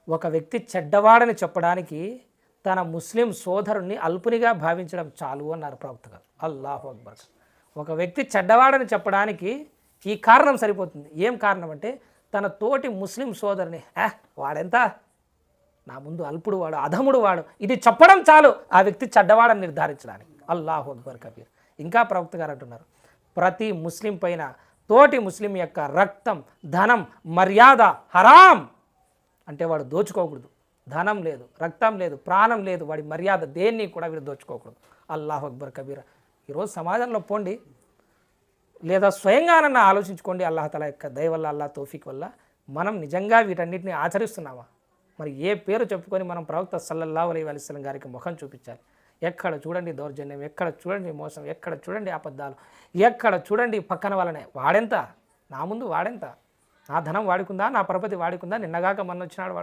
ఒక వ్యక్తి చెడ్డవాడని చెప్పడానికి తన ముస్లిం సోదరుణ్ణి అల్పునిగా భావించడం చాలు అన్నారు ప్రవక్త గారు. అల్లాహు అక్బర్. ఒక వ్యక్తి చెడ్డవాడని చెప్పడానికి ఈ కారణం సరిపోతుంది. ఏం కారణం అంటే తన తోటి ముస్లిం సోదరుని వాడెంత, నా ముందు అల్పుడు వాడు, అధముడు వాడు, ఇది చెప్పడం చాలు ఆ వ్యక్తి చెడ్డవాడని నిర్ధారించడానికి. అల్లాహు అక్బర్ కబీర్. ఇంకా ప్రవక్త గారు అంటున్నారు, ప్రతి ముస్లిం పైన తోటి ముస్లిం యొక్క రక్తం, ధనం, మర్యాద హరాం. అంటే వాడు దోచుకోకూడదు. ధనం లేదు, రక్తం లేదు, ప్రాణం లేదు, వాడి మర్యాద దేన్ని కూడా వీడు దోచుకోకూడదు. అల్లాహు అక్బర్ కబీర్. ఈరోజు సమాజంలో పోండి, లేదా స్వయంగానన్నా ఆలోచించుకోండి. అల్లాహతఆలా యొక్క దయ వల్ల, అల్లాహ్ తౌఫీక్ వల్ల మనం నిజంగా వీటన్నిటిని ఆచరిస్తున్నామా? మరి ఏ పేరు చెప్పుకొని మనం ప్రవక్త సల్లల్లాహు అలైహి వసల్లం గారికి ముఖం చూపించాలి? ఎక్కడ చూడండి దౌర్జన్యం, ఎక్కడ చూడండి మోసం, ఎక్కడ చూడండి అబద్ధాలు, ఎక్కడ చూడండి పక్కన వాళ్ళనే. వాడెంత, నా ముందు వాడెంత, నా ధనం వాడుకుందా, నా పరపతి వాడుకుందా, నిన్నగాక మొన్న వచ్చినాడు వాడు.